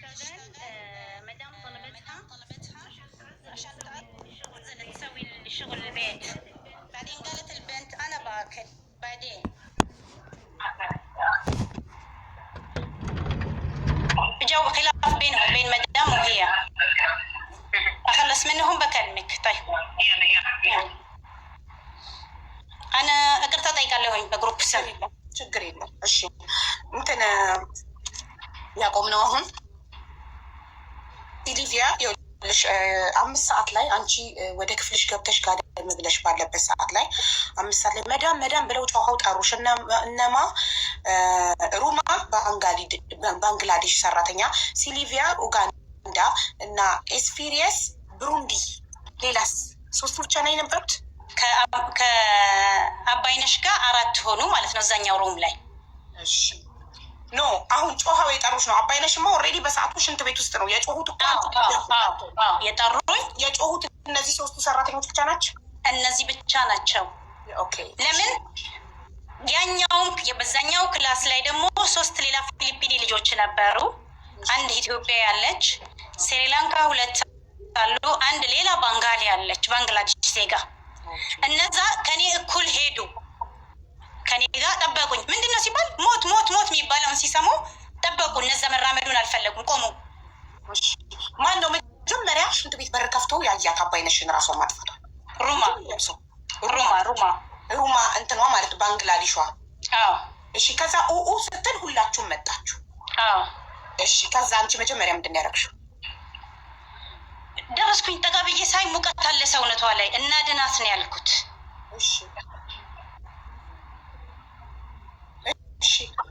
مدام طلبتها عشان تنزل تسوي الشغل البيت. بعدين قالت البنت انا باكل. بعدين جو خلاف بينهم بين مدام وهي. اخلص منهم بكلمك. طيب انا اقدر اطيقالهኝ በግሩፕ ስም ችግር የለም። እሺ እንትን ያቆምነው አሁን ሊቪያ 5 ሰዓት ላይ አንቺ ወደ ክፍልሽ ገብተሽ ጋደም ብለሽ ባለበት ሰዓት ላይ 5 ሰዓት ላይ መዳም ብለው ጮኸው ጠሩሽ። እነማ ሩማ ባንግላዴሽ ሰራተኛ፣ ሲሊቪያ ኡጋንዳ እና ኤስፒሪየስ ብሩንዲ። ሌላስ 3 ብቻ ነው የነበሩት። ከአባይነሽ ጋር 4 ሆኑ ማለት ነው እዛኛው ሩም ላይ። እሺ ኖ አሁን ጮኸው የጠሩሽ ነው። አባይነሽማ ኦልሬዲ በሰዓቱ ሽንት ቤት ውስጥ ነው የጮሁት። የጠሩኝ የጮሁት እነዚህ 3 ሰራተኞች ብቻ ናቸው። እነዚህ ብቻ ናቸው። ኦኬ ለምን ያኛውም በዛኛው ክላስ ላይ ደግሞ 3 ሌላ ፊሊፒኒ ልጆች ነበሩ። አንድ ኢትዮጵያ ያለች፣ ስሪላንካ 2 አሉ፣ አንድ ሌላ ባንጋሊ ያለች ባንግላዴሽ ዜጋ። እነዛ ከኔ እኩል ሄዱ። ከኔ ጋር ጠበቁኝ። ምንድነው ሲባል ሞት ሞት ሞት የሚባለውን ሲሰሙ ጠበቁ። እነዛ መራመዱን አልፈለጉም፣ ቆሙ። ማን ነው መጀመሪያ ሽንት ቤት በር ከፍቶ ያያት አባይነሽን ራሷን ማጥፋቷል? ሩማ እንትኗ ማለት ባንግላዴሿ። እሺ ከዛ ኡኡ ስትል ሁላችሁም መጣችሁ። እሺ ከዛ አንቺ መጀመሪያ ምንድን ነው ያደረግሽው? ደረስኩኝ። ጠጋ ብዬ ሳይ ሙቀት አለ ሰውነቷ ላይ እና ድናት ነው ያልኩት።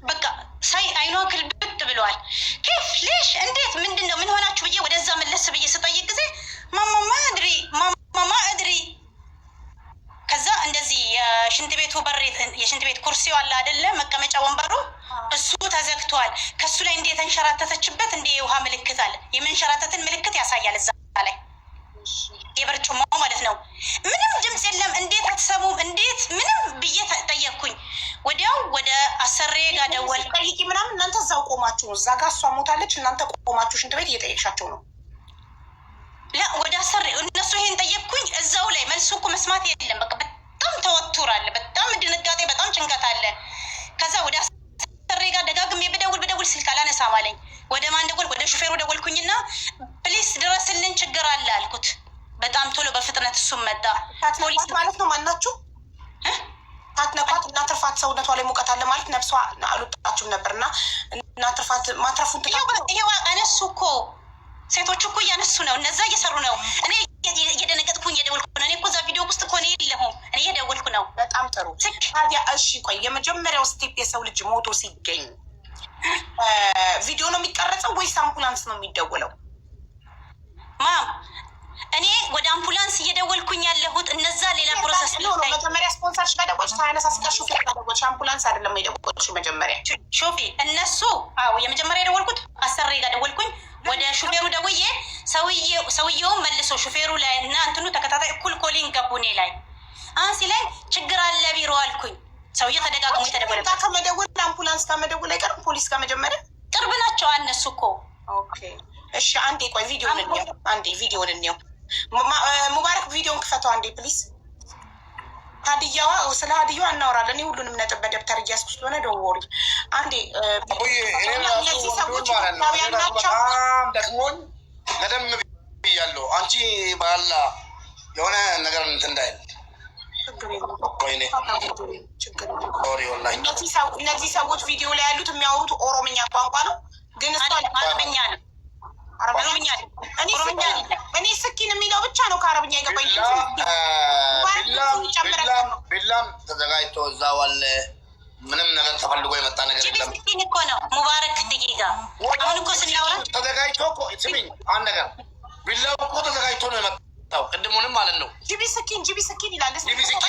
በቃ ሳይ አይኗ ግልብጥ ብለዋል። ኬፍ ሌሽ እንዴት ምንድን ነው ምን ሆናችሁ ብዬ ወደዛ መለስ ብዬ ስጠይቅ ጊዜ ማማ እድሪ። ከዛ እንደዚህ የሽንት ቤቱ በር የሽንት ቤት ኩርሲው አለ አይደለ መቀመጫ ወንበሩ እሱ ተዘግቷል። ከሱ ላይ እንደ የተንሸራተተችበት እንደ የውሃ ምልክት አለ። የመንሸራተትን ምልክት ያሳያል እዛ ላይ የበርጩማው ማለት ነው። ምንም ድምፅ የለም። እንዴት አትሰሙም? እንዴት ምንም ብዬ ጠየቅኩኝ። ወዲያው ወደ አሰሬ ጋር ደወል ጠይቂ ምናምን። እናንተ እዛው ቆማችሁ እዛ ጋር እሷ ሞታለች፣ እናንተ ቆማችሁ ሽንት ቤት እየጠየቅሻቸው ነው? ወደ አሰሬ እነሱ ይሄን ጠየቅኩኝ። እዛው ላይ መልሱ እኮ መስማት የለም። በቃ በጣም ተወቱር አለ፣ በጣም ድንጋጤ፣ በጣም ጭንቀት አለ። ከዛ ወደ አሰሬ ጋር ደጋግሜ ብደውል ስልክ አላነሳም አለኝ። ወደ ማን ደወል? ወደ ሹፌሩ ደወልኩኝና ፕሊስ ድረስልን ችግር አለ አልኩት። በጣም ቶሎ በፍጥነት እሱም መጣ። ፖሊስ ማለት ነው። ማናችሁ ታትነኳት እና ትርፋት ሰውነቷ ላይ ሙቀት አለ ማለት ነፍሷ አልወጣችሁም ነበርና እና ትርፋት ማትረፉን ይሄው አነሱ እኮ ሴቶቹ እኮ እያነሱ ነው። እነዛ እየሰሩ ነው። እኔ እየደነገጥኩኝ እየደወልኩ ነው። እኔ እኮ እዛ ቪዲዮ ውስጥ እኮ ነው የለሁም። እኔ እየደወልኩ ነው። በጣም ጥሩ። ታዲያ እሺ ቆይ የመጀመሪያው ስቴፕ የሰው ልጅ ሞቶ ሲገኝ ቪዲዮ ነው የሚቀረጸው ወይስ አምቡላንስ ነው የሚደወለው? ማም እኔ ወደ አምቡላንስ እየደወልኩኝ ያለሁት እነዛ ሌላ ፕሮሰስ ነው። መጀመሪያ ስፖንሰርሽ ጋር ደወልሽ፣ ታነሳ ሲቀር ሹፌር ጋር ደወልሽ። አምቡላንስ አይደለም የደወልሽው መጀመሪያ? ሾፌ እነሱ የመጀመሪያ የደወልኩት አሰሬ ጋር ደወልኩኝ። ወደ ሹፌሩ ደውዬ ሰውየውን መልሶ ሹፌሩ ላይ እና እንትኑ ተከታታይ እኩል ኮሊንግ ገቡ እኔ ላይ ሲለኝ ችግር አለ ቢሮ አልኩኝ። ሰውዬ ተደጋግሞ የተደወለ ከመደወል አምቡላንስ ከመደወል አይቀርም ፖሊስ ጋር መጀመሪያ ቅርብ ናቸው እነሱ እኮ። ኦኬ እሺ አንዴ ቆይ ቪዲዮን እንየው። ቪዲዮን እንየው። ሙባረክ ቪዲዮን ክፈተው አንዴ ፕሊዝ። ሀዲያዋ ስለ ሀዲያዋ እናወራለን። ሁሉንም ነጥብ በደብተር እያስኩ ስለሆነ ደወሪ አንዴ። እነዚህ ሰዎች ኢትዮጵያውያን ናቸው። ደክሞኝ ቀደም ብያለሁ። አንቺ ባላ የሆነ ነገር እንትን እንዳይል እነዚህ ሰዎች ቪዲዮ ላይ ያሉት የሚያወሩት ኦሮምኛ ቋንቋ ነው፣ ግን አረብኛ ነው። እኔ ስኪን የሚለው ብቻ ነው ከአረብኛ የገባኝ። ቢላም ተዘጋጅቶ እዛው አለ። ምንም ነገር ተፈልጎ የመጣ ነገር የለም እኮ ነው። ሙባረክ ደቂቃ አሁን እኮ ስናወራ ተዘጋጅቶ እኮ ስሚኝ፣ አንድ ነገር ቢላው እኮ ተዘጋጅቶ ነው የመጣው። ቅድሙንም ማለት ነው ጂቢ ስኪን ይላል። ጂቢ ስኪን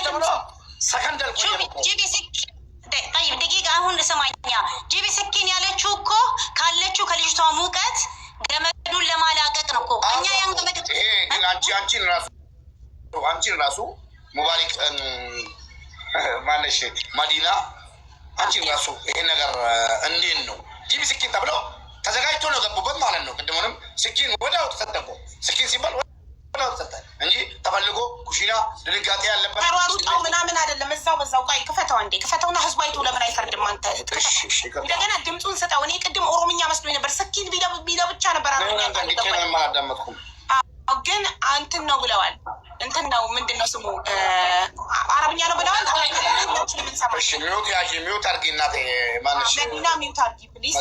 ተብሎ ሰከንድ ጂቢ ስኪን ጠይብ ደቂቃ አሁን ስማኛ። ጂቢ ስኪን ያለችው እኮ ካለችው ከልጅቷ ሙቀት ገመዱን ለማላቀቅ ነው እኮ። እኛ ያን ገመድ ግን አንቺን ራሱ ሙባሪክ ማነሽ ማዲና አንቺን ራሱ ይሄ ነገር እንዴት ነው ጂቢ ስኪን ተብሎ ተዘጋጅቶ ነው ገቡበት ማለት ነው። ቅድሙንም ስኪን ወዲያው ተሰጠቆ ስኪን ሲባል ወዲያው ተሰጠ እንጂ ተፈልጎ ኩሽና ድንጋጤ ያለበት ተሯሩጣው ምናምን አይደለም። እዛው በዛው ቆይ ክፈተው አንዴ ክፈተውና ህዝቡ አይቶ ለምን አይፈርድም? አንተ እንደገና ድምፁን ስጠው። እኔ ቅድም ኦሮምኛ መስሎኝ ነበር። ስኪን ቢለው ብቻ ነበር አላዳመጥኩም። ግን እንትን ነው ብለዋል። እንትን ነው ምንድን ነው ስሙ አረብኛ ነው ብለዋል። ሚዩት ያዥ ሚዩት አድርጊ እናቴ ማነሽ መዲና ሚዩት አድርጊ ፕሊዝ።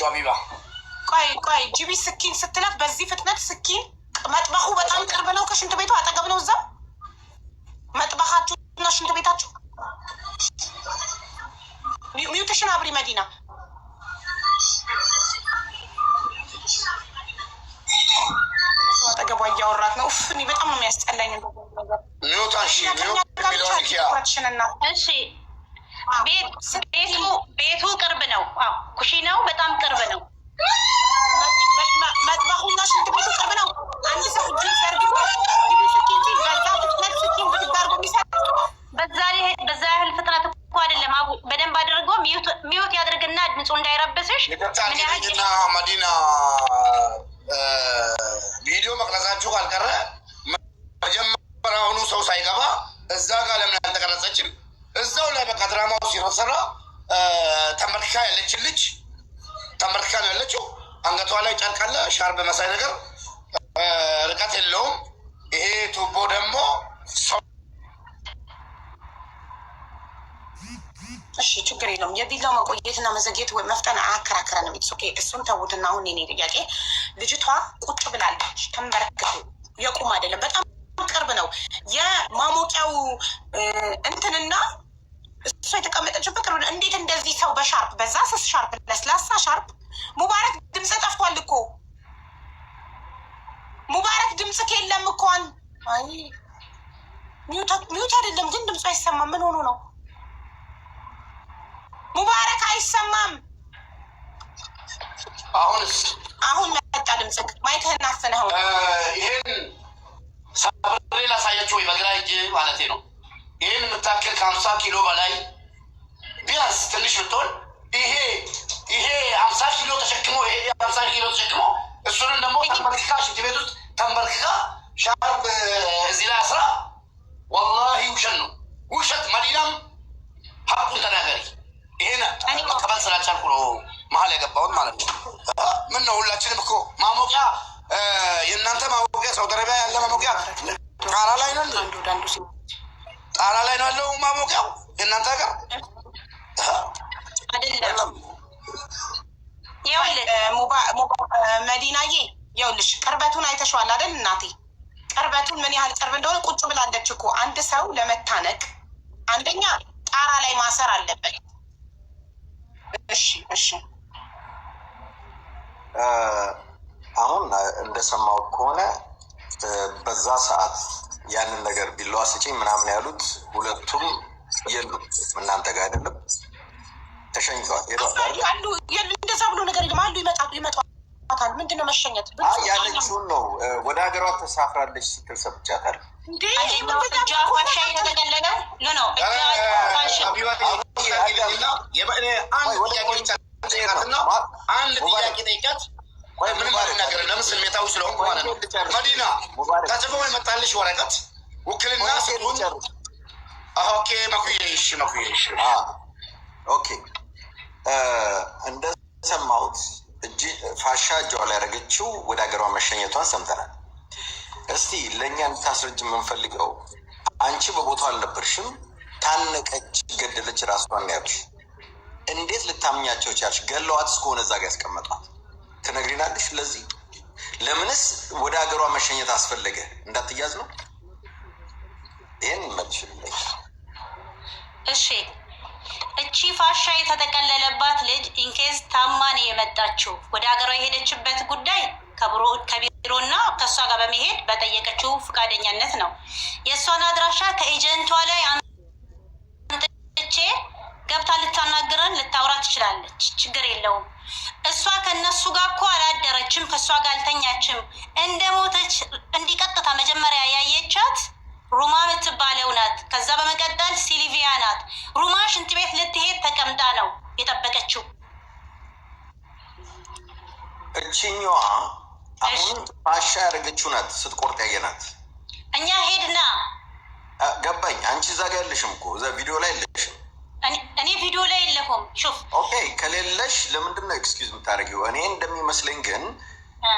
ሀቢባ ቆይ ጂቢ ስኪን ስትላት በዚህ ፍጥነት ስኪን መጥበቁ በጣም ቅርብ ነው። ከሽንት ቤቱ አጠገብ ነው። እዛው መጥበቃችሁ እና ሽንት ቤታችሁ። ሚውትሽን አብሪ መዲና። አጠገቧ እያወራት ነው። እኔ በጣም ነው የሚያስጠላኝ። እሺ ቤቱ ቅርብ ነው። ኩሽናው በጣም ቅርብ ነው። መጥበቁና ሽንት ቤቱ ቅርብ ነው። አንድ ሰው እጁን ዘርግቶ በዛ ፍጥነት ስኪን ብትጋርጎ የሚሰራ በዛ ያህል ፍጥነት እኮ አይደለም። በደንብ አድርጎ ሚዩት ያድርግና ድምፁ እንዳይረብስሽ። ና መዲና ቪዲዮ መቅረጻችሁ ካልቀረ መጀመሪያውኑ ሰው ሳይገባ እዛ ጋር ለምን አልተቀረጸችም? እዛው ላይ በቃ ድራማው ሲሰራ ተንበርክካ ያለችን ልጅ ተንበርክካ ነው ያለችው። አንገቷ ላይ ጨርቅ አለ፣ ሻርብ መሳይ ነገር፣ ርቀት የለውም። ይሄ ቱቦ ደግሞ ሰው እሺ ችግር የለውም። የቢላው መቆየትና መዘግየት መፍጠን አያከራክረንም። እሱን ተውትና አሁን የኔ ጥያቄ ልጅቷ ቁጭ ብላለች፣ ተንበርክክ የቁም አይደለም፣ በጣም ቅርብ ነው የማሞቂያው እንትንና እሷ የተቀመጠችበት ቅርብ ነው። እንዴት እንደዚህ ሰው በሻርፕ በዛ ስስ ሻርፕ ለስላሳ ሻርፕ ሙባረክ ድምፅ ጠፍቷል እኮ ሙባረክ ድምፅ ከየለም እኮን አይ ሚዩት አይደለም ግን ድምፁ አይሰማም። ምን ሆኖ ነው ሙባረክ አይሰማም? አሁን መጣ ድምፅ። ማይክህን አፍነኸው ይሄን ሰብሬ ላሳያችሁ ወይ በግራ እጅ ማለቴ ነው። ይህን የምታክል ከ50 ኪሎ በላይ ቢያንስ ትንሽ ብትሆን ይሄ 50 ኪሎ ተሸክሞ ይሄ 50 ኪሎ ተሸክሞ እሱንም ደግሞ ተንበርክካ ሽንት ቤት ውስጥ ተንበርክካ ሻርፕ እዚህ ላይ አስራ ወላሂ ውሸት ነው ውሸት። መዲናም ሀቁን ተናገሪ። ይሄን መቀበል ስላልቻልኩ ነው መሀል የገባውን ማለት ነው። ምን ነው ሁላችንም እኮ ማሞቂያ የእናንተ ማሞቂያ ሳውዲ አረቢያ ያለ ማሞቂያ ጣራ ላይ ነው ጣራ ላይ ነው ያለው ማሞቂያው የእናንተ ሀገር አይደለም። መዲናዬ ይኸውልሽ ቅርበቱን አይተሽዋል አይደል እናቴ? ቅርበቱን ምን ያህል ቅርብ እንደሆነ ቁጭ ብላለች እኮ። አንድ ሰው ለመታነቅ አንደኛ ጣራ ላይ ማሰር አለበት። እሺ አሁን እንደሰማው ከሆነ በዛ ሰዓት ያንን ነገር ቢለዋ ስጪኝ ምናምን ያሉት ሁለቱም የሉም፣ እናንተ ጋር አይደለም፣ ተሸኝተዋል። አሉ እንደዛ ብሎ ነገር አሉ ይመጣል። ምንድነው መሸኘት? ያለችውን ነው ወደ ሀገሯ ተሳፍራለች ስትል ሰምቻታለሁ። አንድ ጥያቄ ጠይቃት። ምንም ነገር ለምን ስሜታዊ ስለሆንኩ ማለት ነው። መዲና ተጽፎ የመጣልሽ ወረቀት ውክልና ስጡን። ኦኬ መኩዬሽ ኦኬ እንደሰማሁት ፋሻ እጇ ላይ ያደረገችው ወደ ሀገሯ መሸኘቷን ሰምተናል። እስቲ ለእኛ እንድታስረጅ የምንፈልገው አንቺ በቦታው አልነበርሽም፣ ታነቀች፣ ገደለች ራሷን ያሉሽ እንዴት ልታምኛቸው ቻልሽ? ገለዋት እስከሆነ እዛ ጋ ያስቀመጧት ትነግሪናለሽ? ለምንስ ወደ ሀገሯ መሸኘት አስፈለገ? እንዳትያዝ ነው። ይህን መልሽልኝ። እሺ እቺ ፋሻ የተጠቀለለባት ልጅ ኢንኬዝ ታማኔ የመጣችው ወደ ሀገሯ የሄደችበት ጉዳይ ከቢሮና ከእሷ ጋር በመሄድ በጠየቀችው ፈቃደኛነት ነው። የእሷን አድራሻ ከኤጀንቷ ላይ አምጥቼ ገብታ ልታናግረን ልታውራ ትችላለች። ችግር የለውም። እሷ ከእነሱ ጋር እኮ አላደረችም፣ ከእሷ ጋር አልተኛችም። እንደ ሞተች እንዲቀጥታ መጀመሪያ ያየቻት ሩማ የምትባለው ናት። ከዛ በመቀጠል ሲልቪያ ናት። ሩማ ሽንት ቤት ልትሄድ ተቀምጣ ነው የጠበቀችው። እችኛዋ አሁን ፋሻ ያደረገችው ናት ስትቆርጥ ያየናት። እኛ ሄድና ገባኝ። አንቺ እዛ ጋ ያለሽም እኮ እዛ ቪዲዮ ላይ የለሽም። እኔ ቪዲዮ ላይ የለሁም። ሹፍ ኦኬ፣ ከሌለሽ ለምንድን ነው ኤክስኪውዝ የምታደርጊው? እኔ እንደሚመስለኝ ግን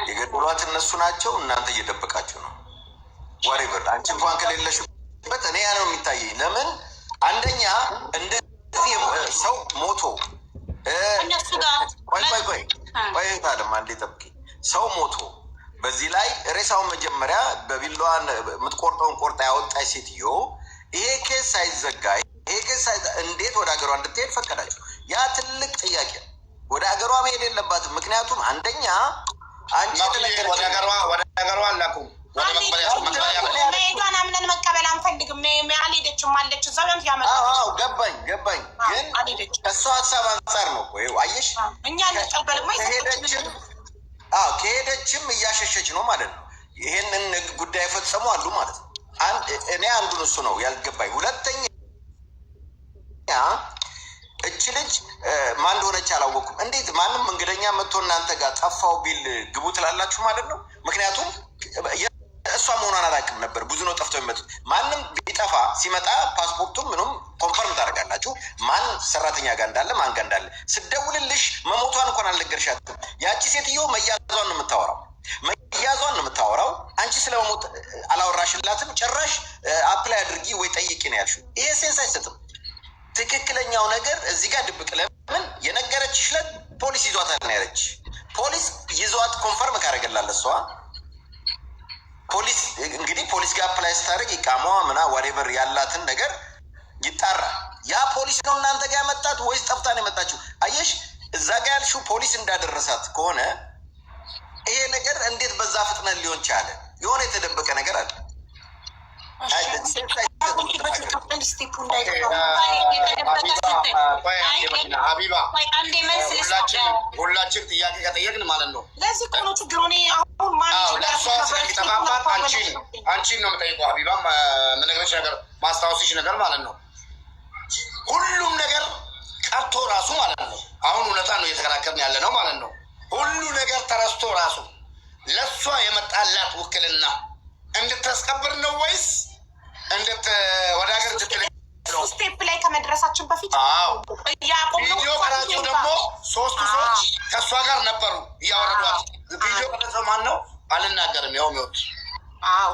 የገደሏት እነሱ ናቸው፣ እናንተ እየደበቃችሁ ነው። ዋሬቨር አንቺ እንኳን ከሌለሽበት እኔ ያ ነው የሚታየኝ። ለምን አንደኛ እንደዚህ ሰው ሞቶ እነሱ ጋር ቆይ ታለም አንዴ ጠብቂ። ሰው ሞቶ በዚህ ላይ ሬሳውን መጀመሪያ በቢላዋን የምትቆርጠውን ቆርጣ ያወጣች ሴትዮ ይሄ ኬስ ሳይዘጋ ይሄ ኬስ እንዴት ወደ ሀገሯ እንድትሄድ ፈቀዳችሁ? ያ ትልቅ ጥያቄ ነው። ወደ ሀገሯ መሄድ የለባትም። ምክንያቱም አንደኛ አንቺ ወደ ሀገሯ አላኩም መሄዷን አምነን መቀበል አንፈልግም። አልሄደችም አለች እዛ ገባኝ። ግን ከእሷ ሀሳብ አንጻር ነው እኮ ይኸው አየሽ፣ እኛ አንቀበልም። ከሄደችም እያሸሸች ነው ማለት ነው። ይሄንን ጉዳይ የፈጸሙ አሉ ማለት ነው። እኔ አንዱን እሱ ነው ያልገባኝ። ሁለተኛ እች ልጅ ማን እንደሆነች አላወኩም። እንዴት ማንም እንግደኛ መጥቶ እናንተ ጋር ጠፋው ቢል ግቡ ትላላችሁ ማለት ነው? ምክንያቱም እሷ መሆኗን አላውቅም ነበር። ብዙ ነው ጠፍተው የሚመጡት። ማንም ቢጠፋ ሲመጣ ፓስፖርቱም ምኑም ኮንፈርም ታደርጋላችሁ፣ ማን ሰራተኛ ጋር እንዳለ ማን ጋር እንዳለ። ስደውልልሽ መሞቷን እንኳን አልነገርሻትም። ያቺ ሴትዮ መያዟን ነው የምታወራው። አንቺ ስለመሞት አላወራሽላትም። ጭራሽ አፕላይ አድርጊ ወይ ጠይቂ ነው ያልሽው። ይሄ ሴንስ አይሰጥም። ትክክለኛው ነገር እዚህ ጋር ድብቅ። ለምን የነገረችሽ ለት ፖሊስ ይዟታል ነው ያለች። ፖሊስ ይዟት ኮንፈርም ካደረገላለ እሷ ፖሊስ እንግዲህ ፖሊስ ጋር አፕላይ ስታደርግ ይቃሟ ምና ዋሬቨር ያላትን ነገር ይጣራል። ያ ፖሊስ ነው እናንተ ጋር ያመጣት ወይስ ጠፍታ ነው የመጣችው? አየሽ፣ እዛ ጋር ያልሽው ፖሊስ እንዳደረሳት ከሆነ ይሄ ነገር እንዴት በዛ ፍጥነት ሊሆን ቻለ? የሆነ የተደበቀ ነገር አለ። ሁላችን ጥያቄ ከጠየቅን ማለት ነው። ለዚህ እኮ ነው ችግሩ። ለእሷ ስለሚጠፋባት አንቺን ነው የምጠይቀው። ሀቢባ የምነግርሽ ነገር ማስታወስሽ ነገር ማለት ነው። ሁሉም ነገር ቀርቶ ራሱ ማለት ነው። አሁን እውነታ ነው እየተከራከርን ያለ ነው ማለት ነው። ሁሉ ነገር ተረስቶ ራሱ ለእሷ የመጣላት ውክልና እንድታስቀብር ነው ወይስ ወደ ሀገር ስቴፕ ላይ ከመድረሳችን በፊት ቪዲዮ ቀራጩ ደግሞ ሶስቱ ሰዎች ከእሷ ጋር ነበሩ እያወረዷት። ቪዲዮ ቀረጸው ማን ነው አልናገርም። ያው ሚወት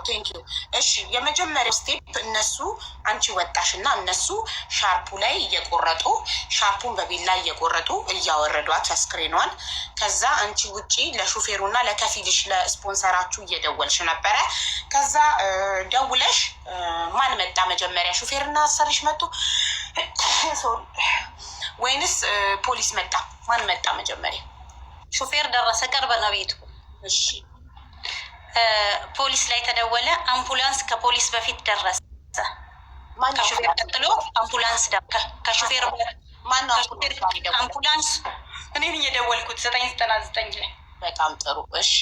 ቴንኪዩ። እሺ የመጀመሪያው ስቴፕ እነሱ አንቺ ወጣሽ እና እነሱ ሻርፑ ላይ እየቆረጡ ሻርፑን በቢላ እየቆረጡ እያወረዷት አስክሬኗን። ከዛ አንቺ ውጪ ለሹፌሩ እና ለከፊልሽ ለስፖንሰራችሁ እየደወልሽ ነበረ። ከዛ ደውለሽ ማን መጣ መጀመሪያ? ሹፌርና አሰሪሽ መጡ ወይንስ ፖሊስ መጣ? ማን መጣ መጀመሪያ? ሹፌር ደረሰ፣ ቅርብ ነው ቤቱ። እሺ ፖሊስ ላይ ተደወለ። አምቡላንስ ከፖሊስ በፊት ደረሰ። ከሹፌር ቀጥሎ አምቡላንስ ከሹፌር አምቡላንስ እኔን እየደወልኩት 999 ላይ። በጣም ጥሩ። እሺ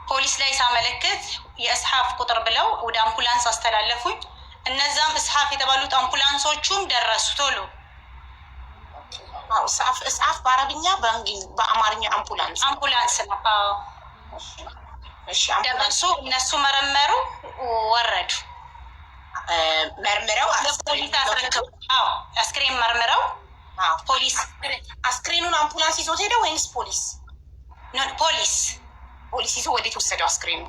ፖሊስ ላይ ሳመለክት የእስሓፍ ቁጥር ብለው ወደ አምቡላንስ አስተላለፉኝ። እነዛም እስሓፍ የተባሉት አምቡላንሶቹም ደረሱ ቶሎ። እስሓፍ በአረብኛ በአማርኛ አምቡላንስ ነው። ደረሱ። እነሱ መረመሩ፣ ወረዱ። መርምረው ፖሊስ አስረክቡ። አስክሬን መርምረው ፖሊስ አስክሬኑን አምቡላንስ ይዞት ሄደ ወይንስ ፖሊስ? ፖሊስ ይዞ ወዴት ወሰደው? አስክሬኑ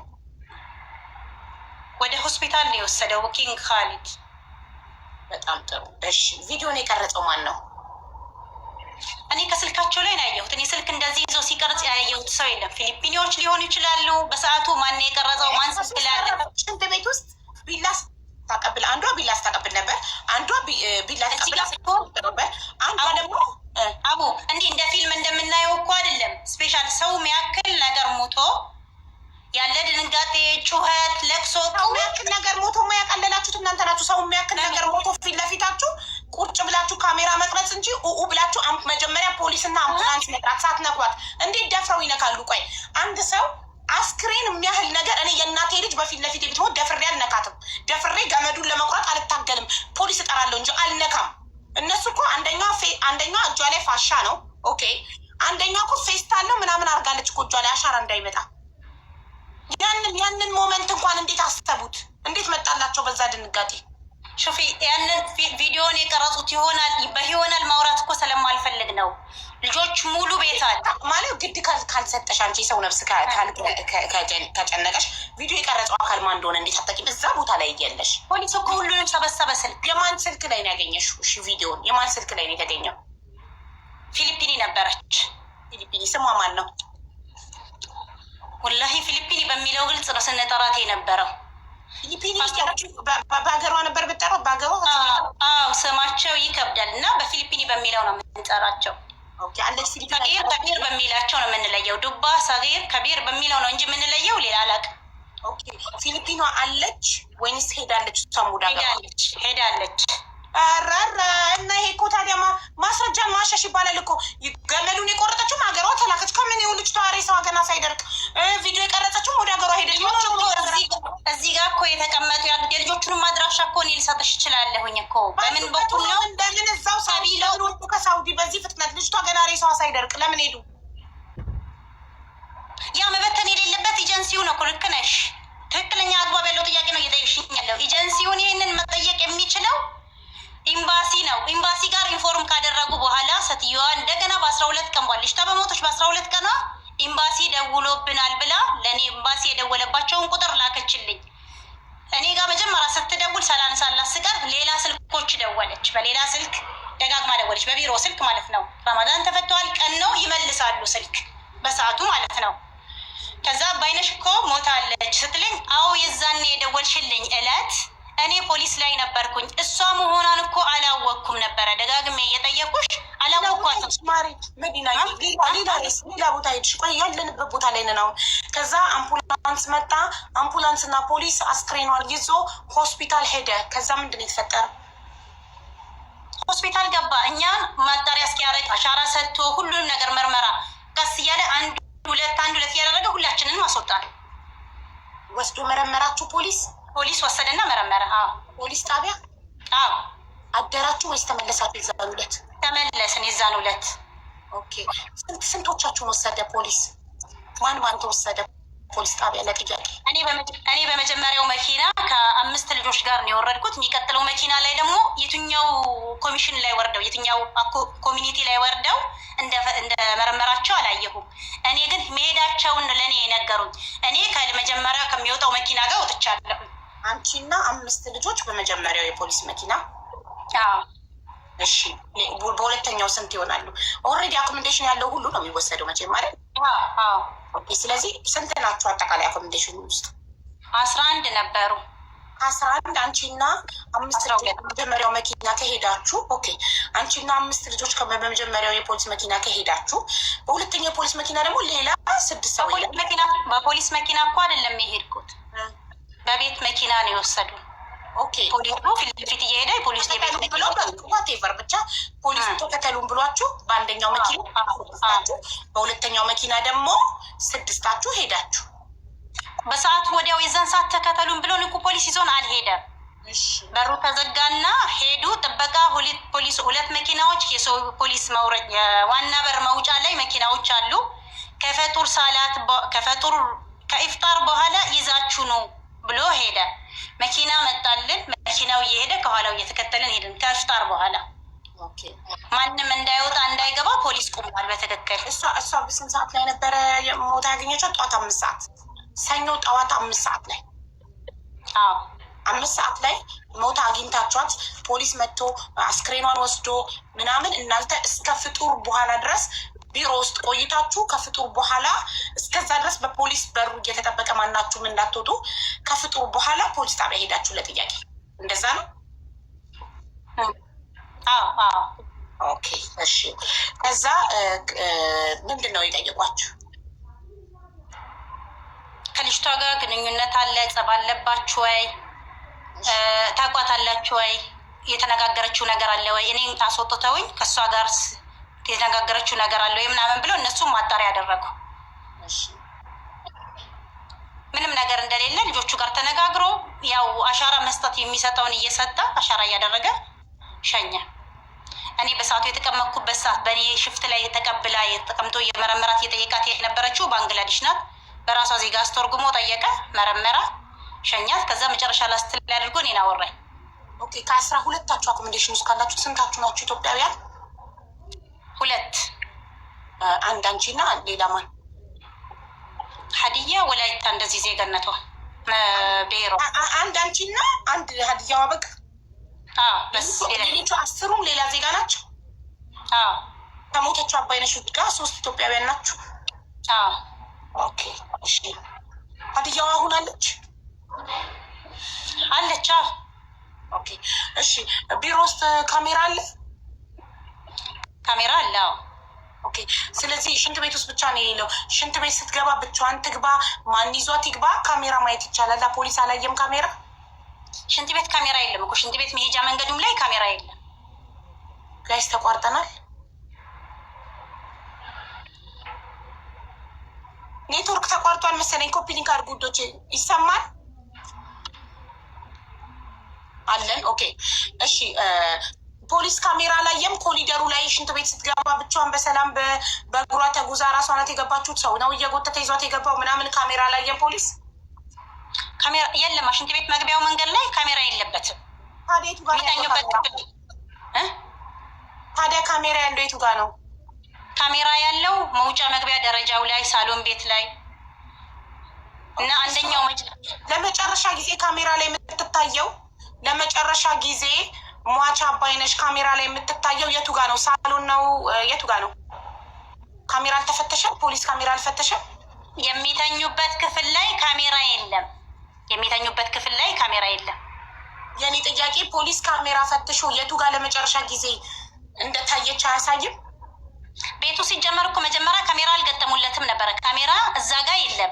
ወደ ሆስፒታል ነው የወሰደው፣ ኪንግ ካሊድ። በጣም ጥሩ። እሺ ቪዲዮን የቀረጸው ማን ነው? እኔ ከስልካቸው ላይ ነው ያየሁት። እኔ ስልክ እንደዚህ ይዞ ሲቀርጽ ያየሁት ሰው የለም። ፊሊፒኒዎች ሊሆኑ ይችላሉ። በሰዓቱ ማን የቀረጸው ማን ስላለ ሽንት ቤት ውስጥ ቢላ ስታቀብል አንዷ ቢላ ስታቀብል ነበር፣ አንዷ ቢላ ነበር፣ አንዷ ደግሞ አቡ እንዲህ እንደ ፊልም እንደምናየው እኮ አይደለም። ስፔሻል ሰው የሚያክል ነገር ሞቶ ያለ ድንጋጤ፣ ጩኸት፣ ለቅሶ የሚያክል ነገር ሞቶ ያቀለላችሁት እናንተ ናችሁ። ሰው የሚያክል ነገር ሞቶ ፊት ለፊታችሁ ቁጭ ብላችሁ ካሜራ መቅረጽ እንጂ ብላችሁ መጀመሪያ ፖሊስና አምቡላንስ መጥራት ሳትነኳት እንዴት ደፍረው ይነካሉ? ቆይ አንድ ሰው አስክሬን የሚያህል ነገር እኔ የእናቴ ልጅ በፊት ለፊት ብትሞት ደፍሬ አልነካትም። ደፍሬ ገመዱን ለመቁረጥ አልታገልም። ፖሊስ እጠራለሁ እንጂ አልነካም። እነሱ እኮ አንደኛዋ እጇ ላይ ፋሻ ነው። ኦኬ አንደኛው እኮ ፌስታለው ምናምን አድርጋለች እኮ እጇ ላይ አሻራ እንዳይመጣ። ያንን ሞመንት እንኳን እንዴት አሰቡት? እንዴት መጣላቸው በዛ ድንጋጤ? ሹፊ ያንን ቪዲዮን የቀረጹት ይሆናል ማውራት እኮ ስለማልፈልግ ነው። ልጆች ሙሉ ቤት አለ ማለት ግድ ካልሰጠሽ አንቺ ሰው ነፍስ ከጨነቀሽ ቪዲዮ የቀረጸው አካል ማን እንደሆነ እንዴት አታውቂም? እዛ ቦታ ላይ እያለሽ ፖሊስ እኮ ሁሉንም ሰበሰበ። ስልክ የማን ስልክ ላይ ነው ያገኘሽው? እሺ ቪዲዮን የማን ስልክ ላይ ነው የተገኘው? ፊሊፒኒ ነበረች። ፊሊፒኒ ስሟ ማን ነው? ወላሂ ፊሊፒኒ በሚለው ግልጽ ነው ስንጠራት የነበረው። ፊሊፒኒ በሀገሯ ነበር ብጠራው በሀገሯ። አዎ ስማቸው ይከብዳል እና በፊሊፒኒ በሚለው ነው የምንጠራቸው። ሰጊር ከቢር በሚላቸው ነው የምንለየው። ዱባ ሰጊር ከቢር በሚለው ነው እንጂ የምንለየው ሌላ አላውቅም። ፊሊፒኗ አለች ወይንስ ሄዳለች? ሳሙዳ ሄዳለች። አራራ እና ይሄ እኮ ታዲያ ማስረጃን ማሸሽ ይባላል እኮ። ገመሉን የቆረጠችውም ሀገሯ ተላከች። ከምን የውልጅ ተዋሬ ሰው ገና ሳይደርቅ ቪዲዮ የቀረጸችውም ወደ ሀገሯ ሄደች። እዚህ ጋር እኮ የተቀመጡ የልጆቹንም አድራሻ እኮ እኔ ልሰጥሽ እችላለሁኝ እኮ። በምን በኩል ነው? እንደምን እዛው ሳቢለው ከሳውዲ በዚህ ፍጥነት ልጅቷ ገና ሬሳዋ ሳይደርቅ ለምን ሄዱ? ያ መበተን የሌለበት ኤጀንሲው ነው እኮ። ልክ ነሽ። ትክክለኛ አግባብ ያለው ጥያቄ ነው እየጠየቅሽኝ ያለው። ኤጀንሲውን ይህንን መጠየቅ የሚችለው ኤምባሲ ነው። ኤምባሲ ጋር ኢንፎርም ካደረጉ በኋላ ሴትዮዋ እንደገና በ12 ቀን ልጅቷ በሞቶች በ12 ቀኗ ኤምባሲ ደውሎብናል ብላ ለእኔ ኤምባሲ የደወለባቸውን ቁጥር ላከችልኝ። እኔ ጋር መጀመሪያ ስትደውል ሳላነሳላት ስቀር ሌላ ስልኮች ደወለች። በሌላ ስልክ ደጋግማ ደወለች፣ በቢሮ ስልክ ማለት ነው። ረመዳን ተፈተዋል ቀን ነው ይመልሳሉ ስልክ በሰዓቱ ማለት ነው። ከዛ ባይነሽ እኮ ሞታለች ስትለኝ አዎ የዛኔ የደወልሽልኝ እለት እኔ ፖሊስ ላይ ነበርኩኝ። እሷ መሆኗን እኮ አላወቅኩም ነበረ። ደጋግሜ እየጠየቁሽ አላወቅኳትም። መዲና ሌላ ቦታ ሄድሽ? ቆይ ያለንበት ቦታ ላይ ነን አሁን። ከዛ አምቡላንስ መጣ። አምቡላንስ እና ፖሊስ አስክሬኗን ይዞ ሆስፒታል ሄደ። ከዛ ምንድን ነው የተፈጠረ? ሆስፒታል ገባ። እኛን ማጣሪያ እስኪያደርግ አሻራ ሰጥቶ ሁሉንም ነገር ምርመራ ቀስ እያለ አንድ ሁለት እያደረገ ሁላችንን ማስወጣል። ወስዶ መረመራችሁ? ፖሊስ ወሰደና መረመረ። ፖሊስ ጣቢያ አደራችሁ ወይስ ተመለሳችሁ? የዛን ዕለት ተመለስን። የዛን ዕለት ኦኬ። ስንቶቻችሁን ወሰደ ፖሊስ? ማን ተወሰደ ፖሊስ ጣቢያ? ለጥያቄ እኔ በመጀመሪያው መኪና ከ5 ልጆች ጋር ነው የወረድኩት። የሚቀጥለው መኪና ላይ ደግሞ የትኛው ኮሚሽን ላይ ወርደው የትኛው ኮሚኒቲ ላይ ወርደው እንደ መረመራቸው አላየሁም። እኔ ግን መሄዳቸውን ለእኔ የነገሩኝ። እኔ ከመጀመሪያ ከሚወጣው መኪና ጋር ወጥቻለሁ። አንቺና 5 ልጆች በመጀመሪያው የፖሊስ መኪና። እሺ በሁለተኛው ስንት ይሆናሉ? ኦልሬዲ አኮሞዴሽን ያለው ሁሉ ነው የሚወሰደው መቼም ማለት። ስለዚህ ስንት ናችሁ አጠቃላይ አኮሞዴሽን ውስጥ? 11 ነበሩ። 11 አንቺና 5 በመጀመሪያው መኪና ከሄዳችሁ። ኦኬ አንቺና 5 ልጆች በመጀመሪያው የፖሊስ መኪና ከሄዳችሁ፣ በሁለተኛው የፖሊስ መኪና ደግሞ ሌላ 6 ሰው። በፖሊስ መኪና እኮ አይደለም የሄድኩት፣ በቤት መኪና ነው የወሰዱ። ኦኬ ፖሊሱ ፊት ለፊት እየሄደ የፖሊስ የቤት መኪና ዋቴቨር ብቻ ፖሊስ ተከተሉን ብሏችሁ በአንደኛው መኪና፣ በሁለተኛው መኪና ደግሞ 6 ሄዳችሁ በሰዓቱ ወዲያው የዛን ሰዓት ተከተሉን ብሎ ንቁ ፖሊስ ይዞን አልሄደም። በሩ ተዘጋና ሄዱ። ጥበቃ ሁለት መኪናዎች የሰው ፖሊስ መውረድ የዋና በር መውጫ ላይ መኪናዎች አሉ። ከኢፍጣር በኋላ ይዛችሁ ነው ብሎ ሄደ። መኪና መጣልን። መኪናው እየሄደ ከኋላው እየተከተልን ሄድን። ከኢፍጣር በኋላ ማንም እንዳይወጣ እንዳይገባ ፖሊስ ቆሟል። በትክክል እሷ በስንት ሰዓት ላይ ነበረ ሞታ ያገኘቻት? ጠዋት 5 ሰዓት ሰኞ ጠዋት 5 ሰዓት ላይ 5 ሰዓት ላይ ሞታ አግኝታችኋት ፖሊስ መጥቶ አስክሬኗን ወስዶ ምናምን እናንተ እስከ ፍጡር በኋላ ድረስ ቢሮ ውስጥ ቆይታችሁ ከፍጡር በኋላ እስከዛ ድረስ በፖሊስ በሩ እየተጠበቀ ማናችሁም እንዳትወጡ ከፍጡር በኋላ ፖሊስ ጣቢያ ሄዳችሁ ለጥያቄ እንደዛ ነው? ኦኬ እሺ። ከዛ ምንድን ነው የጠየቋችሁ? ከልጅቷ ጋር ግንኙነት አለ? ጸብ አለባችሁ ወይ? ታውቋታላችሁ ወይ? የተነጋገረችው ነገር አለ ወይ? እኔ አስወጥተውኝ ከእሷ ጋር የተነጋገረችው ነገር አለ ወይ ምናምን ብሎ እነሱም ማጣሪያ ያደረጉ ምንም ነገር እንደሌለ ልጆቹ ጋር ተነጋግሮ ያው አሻራ መስጠት የሚሰጠውን እየሰጠ አሻራ እያደረገ ሸኘ። እኔ በሰዓቱ የተቀመጥኩበት ሰዓት በእኔ ሽፍት ላይ ተቀብላ ተቀምጦ የመረመራት እየጠየቃት የነበረችው ባንግላዴሽ ናት። በራሷ ዜጋ አስተርጉሞ ጠየቀ፣ መረመራ፣ ሸኛት። ከዛ መጨረሻ ላስትል አድርጎ እኔን አወራኝ። ኦኬ ከ12ታችሁ አኮሞዴሽን ውስጥ ካላችሁ ስንታችሁ ናችሁ ኢትዮጵያውያን? 2 አንድ አንቺ እና ሌላ ማን? ሀዲያ ወላይታ እንደዚህ ዜግነቷ ብሔሯ አንድ አንቺ እና አንድ ሀዲያዋ በቃ ሌሎቹ 10ሩም ሌላ ዜጋ ናቸው። ከሞተችው አባይነሽ ጋር 3 ኢትዮጵያውያን ናችሁ። ኦኬ እሺ። ሀዲያዋ አሁን አለች አለች? ኦኬ እሺ። ቢሮ ውስጥ ካሜራ አለ? ካሜራ አለ። ኦኬ። ስለዚህ ሽንት ቤት ውስጥ ብቻ ነው የሌለው። ሽንት ቤት ስትገባ ብቻዋን ትግባ፣ ማን ይዟት ይግባ፣ ካሜራ ማየት ይቻላል። ፖሊስ አላየም ካሜራ? ሽንት ቤት ካሜራ የለም እኮ። ሽንት ቤት መሄጃ መንገዱም ላይ ካሜራ የለም። ጋይስ ተቋርጠናል። ኔትወርክ ተቋርጧል መሰለኝ። ኮፒ ሊንክ አድርጉ ውዶቼ። ይሰማል አለን? ኦኬ እሺ። ፖሊስ ካሜራ ላየም? ኮሊደሩ ላይ ሽንት ቤት ስትገባ ብቻዋን በሰላም በእግሯ ተጉዛ ራሷ ናት የገባችሁት? ሰው ነው እየጎተተ ይዟት የገባው ምናምን? ካሜራ ላየም ፖሊስ? ካሜራ የለም። ሽንት ቤት መግቢያው መንገድ ላይ ካሜራ የለበትም። ታዲያ ካሜራ ያለው የቱ ጋር ነው? ካሜራ ያለው መውጫ መግቢያ ደረጃው ላይ፣ ሳሎን ቤት ላይ እና አንደኛው ለመጨረሻ ጊዜ ካሜራ ላይ የምትታየው ለመጨረሻ ጊዜ ሟች አባይነሽ ካሜራ ላይ የምትታየው የቱ ጋ ነው? ሳሎን ነው? የቱ ጋ ነው? ካሜራ አልተፈተሸም? ፖሊስ ካሜራ አልፈተሸም? የሚተኙበት ክፍል ላይ ካሜራ የለም። የሚተኙበት ክፍል ላይ ካሜራ የለም። የኔ ጥያቄ ፖሊስ ካሜራ ፈትሾ የቱ ጋ ለመጨረሻ ጊዜ እንደታየች አያሳይም? ቤቱ ሲጀመር እኮ መጀመሪያ ካሜራ አልገጠሙለትም ነበረ። ካሜራ እዛ ጋ የለም።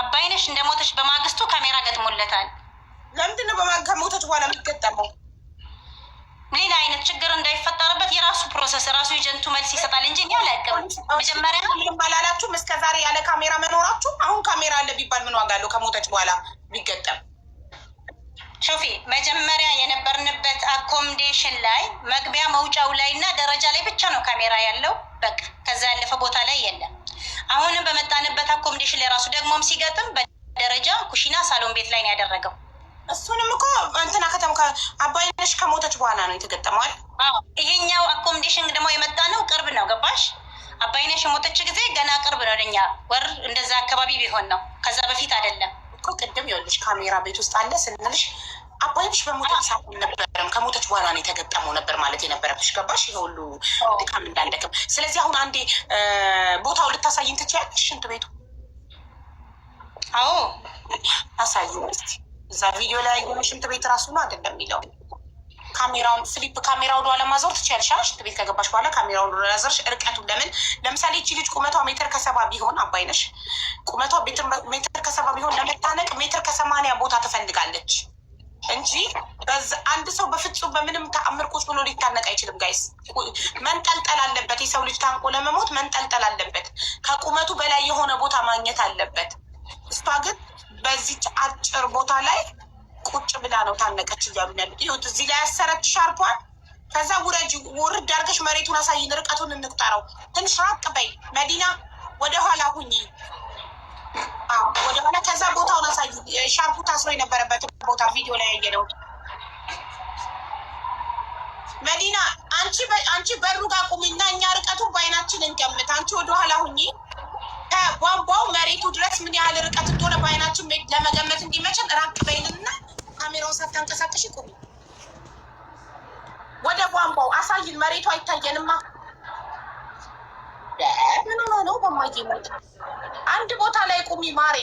አባይነሽ እንደሞተች በማግስቱ ካሜራ ገጥሞለታል። ለምንድነው ከሞተች በኋላ የሚገጠመው? ሌላ አይነት ችግር እንዳይፈጠርበት የራሱ ፕሮሰስ ራሱ ኤጀንቱ መልስ ይሰጣል እንጂ እኔ አላውቅም። መጀመሪያ ባላላችሁም እስከ ዛሬ ያለ ካሜራ መኖራችሁ አሁን ካሜራ አለ ቢባል ምን ዋጋ አለው? ከሞተች በኋላ ቢገጠም ሾፌ መጀመሪያ የነበርንበት አኮሞዴሽን ላይ መግቢያ መውጫው ላይ እና ደረጃ ላይ ብቻ ነው ካሜራ ያለው። በቃ ከዛ ያለፈ ቦታ ላይ የለም። አሁንም በመጣንበት አኮሞዴሽን ላይ ራሱ ደግሞም ሲገጥም በደረጃ ኩሽና፣ ሳሎን ቤት ላይ ነው ያደረገው። እሱንም እኮ እንትና ከተማ አባይነሽ ከሞተች በኋላ ነው የተገጠመው አይደል? ይሄኛው አኮሞዴሽን ደግሞ የመጣ ነው ቅርብ ነው። ገባሽ? አባይነሽ የሞተች ጊዜ ገና ቅርብ ነው። ለኛ ወር እንደዛ አካባቢ ቢሆን ነው። ከዛ በፊት አይደለም እኮ። ቅድም ይኸውልሽ ካሜራ ቤት ውስጥ አለ ስንልሽ አባይነሽ በሞተች ሰዓት ነበረም ከሞተች በኋላ ነው የተገጠመው ነበር ማለት የነበረብሽ። ገባሽ? ይሄ ሁሉ ድካም እንዳንደክም። ስለዚህ አሁን አንዴ ቦታው ልታሳይን ትችያለሽ? ሽንት ቤቱ? አዎ አሳዩ እስኪ። እዛ ቪዲዮ ላይ ያየነው ሽንት ቤት ራሱ ነው አይደለም የሚለው። ካሜራውን ፍሊፕ ካሜራ ወደኋላ ማዞር ትችያለሽ። ሽንት ቤት ከገባሽ በኋላ ካሜራውን ወደኋላ ዞርሽ እርቀቱን ለምን ለምሳሌ እቺ ልጅ ቁመቷ 1.70 ቢሆን አባይነሽ ቁመቷ 1.70 ቢሆን ለመታነቅ 1.80 ቦታ ትፈልጋለች እንጂ አንድ ሰው በፍጹም በምንም ተአምር ቁጭ ብሎ ሊታነቅ አይችልም። ጋይስ መንጠልጠል አለበት። የሰው ልጅ ታንቆ ለመሞት መንጠልጠል አለበት። ከቁመቱ በላይ የሆነ ቦታ ማግኘት አለበት። እሷ ግን በዚህ አጭር ቦታ ላይ ቁጭ ብላ ነው ታነቀች እያሉ ያሉት። ይሁት እዚህ ላይ ያሰረች ሻርፓን። ከዛ ውርድ አድርገሽ መሬቱን አሳይን፣ ርቀቱን እንቁጠረው። ትንሽ ራቅ በይ መዲና፣ ወደኋላ ሁኚ፣ ወደኋላ። ከዛ ቦታውን አሳይ። ሻርፑ ታስሮ የነበረበት ቦታ ቪዲዮ ላይ ያየነው። መዲና አንቺ በሩ ጋር ቁሚና እኛ ርቀቱን በአይናችን እንገምት። አንቺ ወደኋላ ሁኚ። ከቧንቧው መሬቱ ድረስ ምን ያህል ርቀት እንደሆነ በአይናችን ለመገመት እንዲመችል ራቅ በይንና ካሜራውን ሳታንቀሳቅሽ ቁሚ። ወደ ቧንቧው አሳይን። መሬቱ አይታየንማ። ይሞት አንድ ቦታ ላይ ቁሚ ማሬ።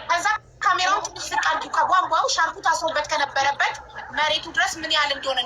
ከዛ ካሜራውን ትንሽ ዝቅ አድርጊው። ከቧንቧው ሻርፑ ታስሮበት ከነበረበት መሬቱ ድረስ ምን ያህል እንደሆነ